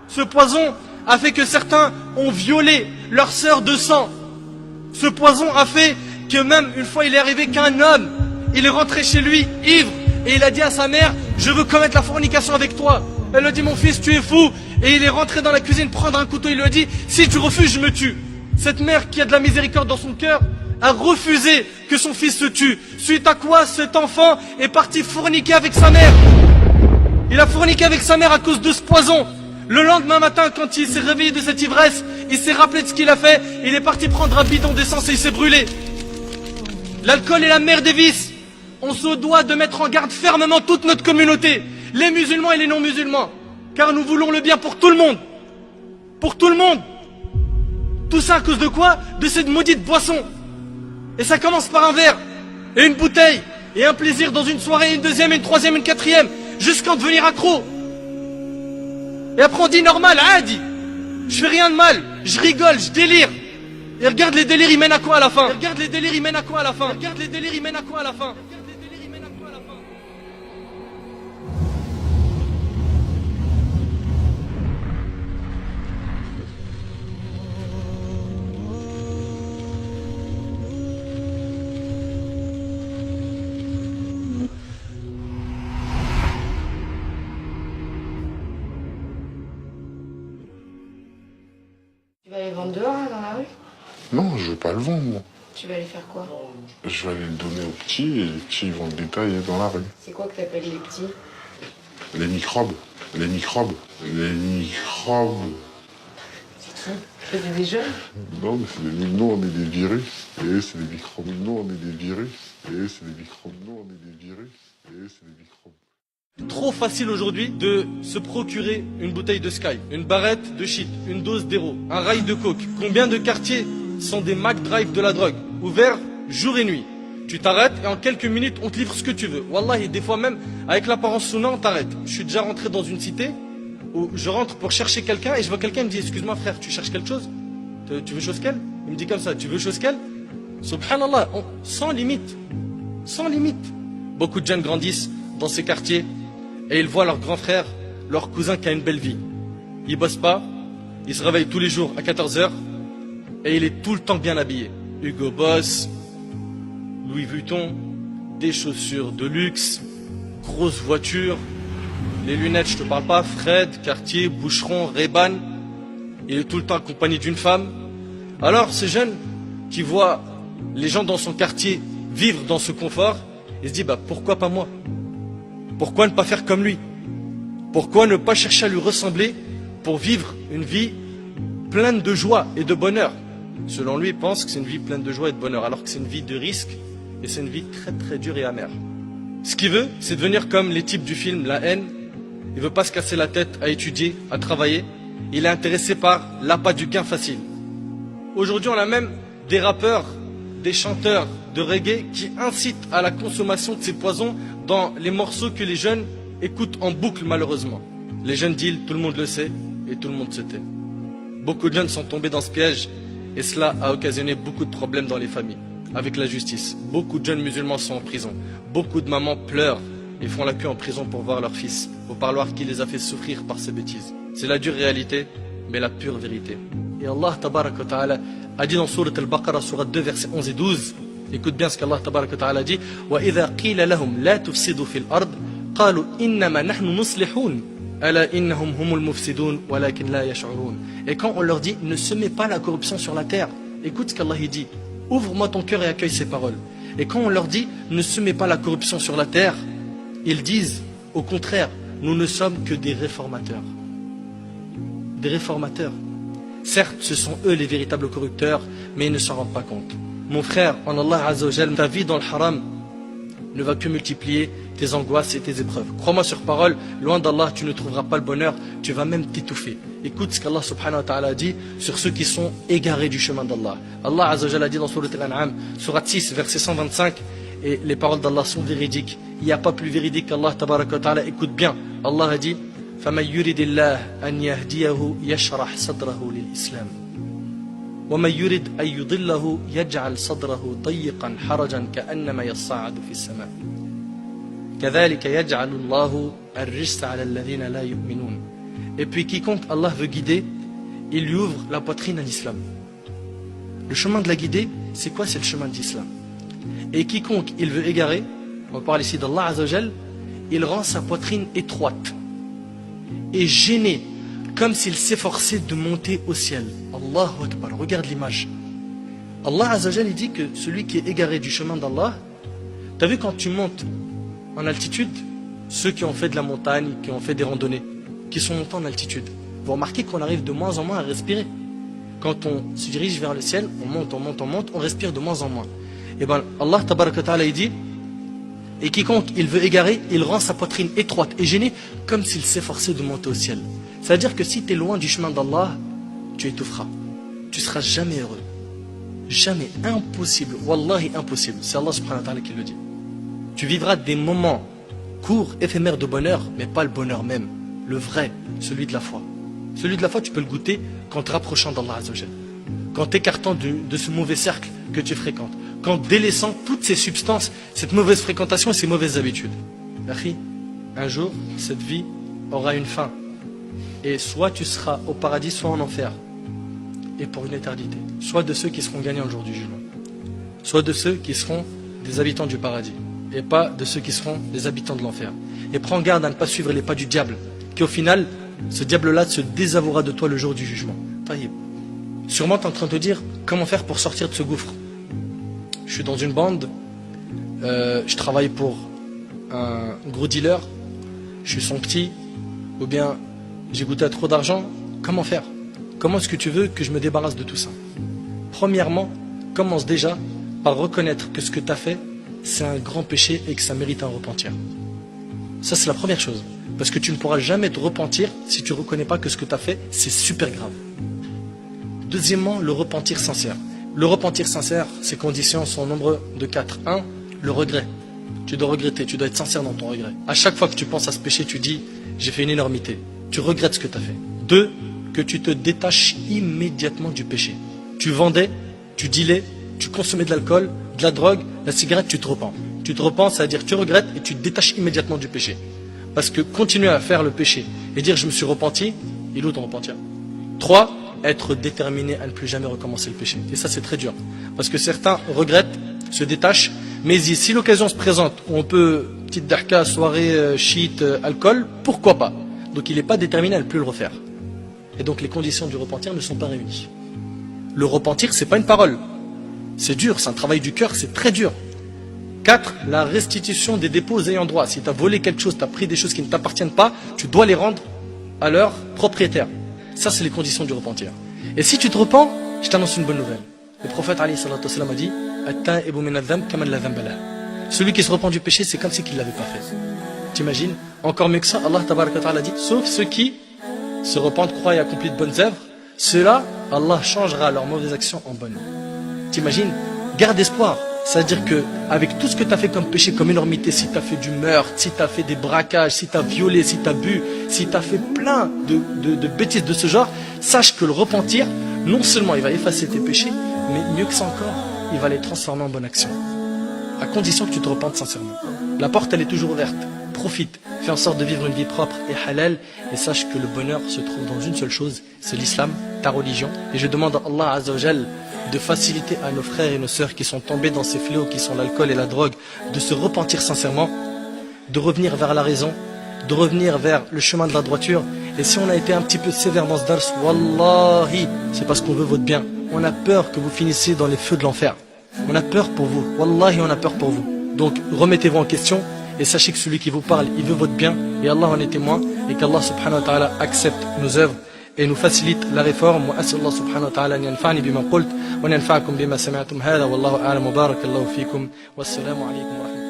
Ce poison a fait que certains ont violé leur sœur de sang. Ce poison a fait que même une fois il est arrivé qu'un homme, il est rentré chez lui ivre et il a dit à sa mère, je veux commettre la fornication avec toi. Elle lui a dit, mon fils, tu es fou. Et il est rentré dans la cuisine prendre un couteau, il lui a dit, si tu refuses, je me tue. Cette mère qui a de la miséricorde dans son cœur a refusé que son fils se tue. Suite à quoi cet enfant est parti forniquer avec sa mère. Il a forniqué avec sa mère à cause de ce poison. Le lendemain matin, quand il s'est réveillé de cette ivresse, il s'est rappelé de ce qu'il a fait. Il est parti prendre un bidon d'essence et il s'est brûlé. L'alcool est la mère des vices. On se doit de mettre en garde fermement toute notre communauté, les musulmans et les non-musulmans, car nous voulons le bien pour tout le monde. Pour tout le monde. Tout ça à cause de quoi? De cette maudite boisson. Et ça commence par un verre, et une bouteille, et un plaisir dans une soirée, une deuxième, une troisième, une quatrième, jusqu'à devenir accro. Et après on dit normal, adi. Je fais rien de mal, je rigole, je délire. Et regarde les délires, ils mènent à quoi à la fin? Regarde les délires, ils mènent à quoi à la fin? Regarde les délires, ils mènent à quoi à la fin? Tu vas aller vendre dehors, là, dans la rue? Non, je vais pas le vendre, moi. Tu vas aller faire quoi? Je vais aller le donner aux petits et les petits ils vont le détailler dans la rue. C'est quoi que t'appelles les petits? Les microbes. Les microbes. Les microbes. C'est qui? C'est des jeunes? Non, mais c'est des... Nous, on est des virus. Et c'est des microbes. Nous, on est des virus. Et c'est des microbes. Nous, on est des virus. Et c'est des microbes. Trop facile aujourd'hui de se procurer une bouteille de Sky, une barrette de shit, une dose d'héro, un rail de coke. Combien de quartiers sont des McDrive de la drogue, ouverts jour et nuit? Tu t'arrêtes et en quelques minutes on te livre ce que tu veux. Wallahi, des fois même avec l'apparence souna on t'arrête. Je suis déjà rentré dans une cité où je rentre pour chercher quelqu'un et je vois quelqu'un me dit, excuse-moi frère, tu cherches quelque chose? Tu veux chose qu'elle? Il me dit comme ça, tu veux chose qu'elle? Subhanallah, sans limite. Sans limite. Beaucoup de jeunes grandissent dans ces quartiers et ils voient leur grand frère, leur cousin qui a une belle vie. Il bosse pas, il se réveille tous les jours à 14h et il est tout le temps bien habillé. Hugo Boss, Louis Vuitton, des chaussures de luxe, grosse voiture, les lunettes, je te parle pas, Fred, Cartier, Boucheron, Ray-Ban. Il est tout le temps accompagné d'une femme. Alors ces jeunes qui voient les gens dans son quartier vivre dans ce confort, ils se disent bah pourquoi pas moi? Pourquoi ne pas faire comme lui? Pourquoi ne pas chercher à lui ressembler pour vivre une vie pleine de joie et de bonheur? Selon lui, il pense que c'est une vie pleine de joie et de bonheur, alors que c'est une vie de risque et c'est une vie très très dure et amère. Ce qu'il veut, c'est devenir comme les types du film La Haine. Il veut pas se casser la tête à étudier, à travailler. Il est intéressé par l'appât du gain facile. Aujourd'hui, on a même des rappeurs, des chanteurs de reggae qui incitent à la consommation de ces poisons dans les morceaux que les jeunes écoutent en boucle malheureusement. Les jeunes deals, tout le monde le sait et tout le monde se tait. Beaucoup de jeunes sont tombés dans ce piège et cela a occasionné beaucoup de problèmes dans les familles, avec la justice. Beaucoup de jeunes musulmans sont en prison. Beaucoup de mamans pleurent et font la queue en prison pour voir leur fils, au parloir qui les a fait souffrir par ces bêtises. C'est la dure réalité, mais la pure vérité. Et Allah tabarak wa ta'ala a dit dans Sourate Al-Baqarah, Sourate 2, versets 11 et 12, écoute bien ce qu'Allah tabarak wa ta'ala dit, وَإِذَا قِيلَ لَهُمْ لَا تُفْسِدُوا فِي الْأَرْضِ قَالُوا إِنَّمَا نَحْنُ مُصْلِحُونَ أَلَا إِنَّهُمْ هُمُ الْمُفْسِدُونَ وَلَكِنْ لَا يَشْعُرُونَ. Et quand on leur dit, ne semez pas la corruption sur la terre, écoute ce qu'Allah dit, ouvre-moi ton cœur et accueille ces paroles. Et quand on leur dit, ne semez pas la corruption sur la terre, ils disent, au contraire, nous ne sommes que des réformateurs. Des réformateurs. Certes, ce sont eux les véritables corrupteurs, mais ils ne s'en rendent pas compte. Mon frère, en Allah Azza wa Jal, ta vie dans le haram ne va que multiplier tes angoisses et tes épreuves. Crois-moi sur parole, loin d'Allah, tu ne trouveras pas le bonheur, tu vas même t'étouffer. Écoute ce qu'Allah subhanahu wa ta'ala dit sur ceux qui sont égarés du chemin d'Allah. Allah Azza wa Jal a dit dans Sourate Al-An'am, Sourate 6, verset 125, et les paroles d'Allah sont véridiques. Il n'y a pas plus véridique qu'Allah tabaraka wa ta'ala. Écoute bien, Allah a dit, فَمَنْ يُرِدِ اللَّهِ أَنْ يَهْدِيَهُ يَشْرَحْ صَدْرَهُ لِلْإِسْلَامِ وَمَنْ يُرِدْ أَنْ يُضِلَّهُ يَجْعَلْ صَدْرَهُ ضَيِّقًا حَرَجًا كَأَنَّمَا يَصَّعَّدُ فِي السَّمَاءِ كَذَلِكَ يَجْعَلُ اللَّهُ الرِّجْسَ عَلَى الَّذِينَ لَا يُؤْمِنُونَ. Et puis quiconque Allah veut guider, il lui ouvre la poitrine à l'islam. Le chemin de la guidée, c'est quoi? C'est le chemin de l'islam. Et quiconque il veut égarer, on parle ici d'Allah Azzawajal, il rend sa poitrine étroite et gênée, comme s'il s'efforçait de monter au ciel. Allahu Akbar, regarde l'image. Allah Azzawajal, il dit que celui qui est égaré du chemin d'Allah, t'as vu quand tu montes en altitude, ceux qui ont fait de la montagne, qui ont fait des randonnées, qui sont montés en altitude, vous remarquez qu'on arrive de moins en moins à respirer. Quand on se dirige vers le ciel, on monte, on monte, on monte, on respire de moins en moins. Et bien Allah Tabaraka Ta'ala, il dit, et quiconque il veut égarer, il rend sa poitrine étroite et gênée, comme s'il s'efforçait de monter au ciel. C'est-à-dire que si tu es loin du chemin d'Allah, tu étoufferas. Tu seras jamais heureux. Jamais. Impossible. Wallahi impossible. C'est Allah subhanahu wa ta'ala qui le dit. Tu vivras des moments courts, éphémères de bonheur, mais pas le bonheur même. Le vrai, celui de la foi. Celui de la foi, tu peux le goûter qu'en te rapprochant d'Allah Azzawajal. Qu'en t'écartant de ce mauvais cercle que tu fréquentes. Qu'en délaissant toutes ces substances, cette mauvaise fréquentation et ces mauvaises habitudes. Akhi, un jour, cette vie aura une fin. Et soit tu seras au paradis, soit en enfer. Et pour une éternité. Soit de ceux qui seront gagnants le jour du jugement. Soit de ceux qui seront des habitants du paradis. Et pas de ceux qui seront des habitants de l'enfer. Et prends garde à ne pas suivre les pas du diable. Qui au final, ce diable-là se désavouera de toi le jour du jugement. Taïb. Sûrement tu es en train de te dire comment faire pour sortir de ce gouffre. Je suis dans une bande, je travaille pour un gros dealer, je suis son petit, ou bien j'ai goûté à trop d'argent. Comment faire? Comment est-ce que tu veux que je me débarrasse de tout ça? Premièrement, commence déjà par reconnaître que ce que tu as fait, c'est un grand péché et que ça mérite un repentir. Ça, c'est la première chose. Parce que tu ne pourras jamais te repentir si tu ne reconnais pas que ce que tu as fait, c'est super grave. Deuxièmement, le repentir sincère. Le repentir sincère, ses conditions sont au nombre de 4. 1. Le regret. Tu dois regretter, tu dois être sincère dans ton regret. À chaque fois que tu penses à ce péché, tu dis « j'ai fait une énormité ». Tu regrettes ce que tu as fait. 2. Que tu te détaches immédiatement du péché. Tu vendais, tu dealais, tu consommais de l'alcool, de la drogue, la cigarette, tu te repens. Tu te repens, ça veut dire tu regrettes et tu te détaches immédiatement du péché. Parce que continuer à faire le péché et dire je me suis repenti, il est où ton repentir? 3. Être déterminé à ne plus jamais recommencer le péché. Et ça c'est très dur. Parce que certains regrettent, se détachent, mais si l'occasion se présente où on peut, petite darka, soirée, shit, alcool, pourquoi pas? Donc il n'est pas déterminé à ne plus le refaire. Et donc les conditions du repentir ne sont pas réunies. Le repentir, c'est pas une parole. C'est dur, c'est un travail du cœur, c'est très dur. 4. La restitution des dépôts ayant droit. Si tu as volé quelque chose, tu as pris des choses qui ne t'appartiennent pas, tu dois les rendre à leur propriétaire. Ça, c'est les conditions du repentir. Et si tu te repens, je t'annonce une bonne nouvelle. Le prophète alayhi salatu wassalam a dit celui qui se repent du péché, c'est comme si qu'il ne l'avait pas fait. T'imagines? Encore mieux que ça, Allah tabaraka ta'ala dit sauf ceux qui se repentent, croient et accomplissent de bonnes œuvres, ceux-là, Allah changera leurs mauvaises actions en bonnes. T'imagines? Garde espoir. C'est-à-dire que avec tout ce que tu as fait comme péché, comme énormité, si tu as fait du meurtre, si tu as fait des braquages, si tu as violé, si tu as bu, si tu as fait plein de bêtises de ce genre, sache que le repentir, non seulement il va effacer tes péchés, mais mieux que ça encore, il va les transformer en bonne action. À condition que tu te repentes sincèrement. La porte, elle est toujours ouverte. Profite, fais en sorte de vivre une vie propre et halal, et sache que le bonheur se trouve dans une seule chose, c'est l'islam, ta religion. Et je demande à Allah Azzawajal de faciliter à nos frères et nos sœurs qui sont tombés dans ces fléaux qui sont l'alcool et la drogue, de se repentir sincèrement, de revenir vers la raison, de revenir vers le chemin de la droiture. Et si on a été un petit peu sévère dans ce dars, wallahi, c'est parce qu'on veut votre bien. On a peur que vous finissiez dans les feux de l'enfer. On a peur pour vous, wallahi on a peur pour vous. Donc remettez-vous en question et sachez que celui qui vous parle, il veut votre bien et Allah en est témoin et qu'Allah subhanahu wa ta'ala accepte nos œuvres et nous facilite la réforme. وأسأل الله سبحانه وتعالى أن ينفعني بما قلت وأن ينفعكم بما سمعتم هذا والله أعلم وبارك الله فيكم والسلام عليكم ورحمة الله.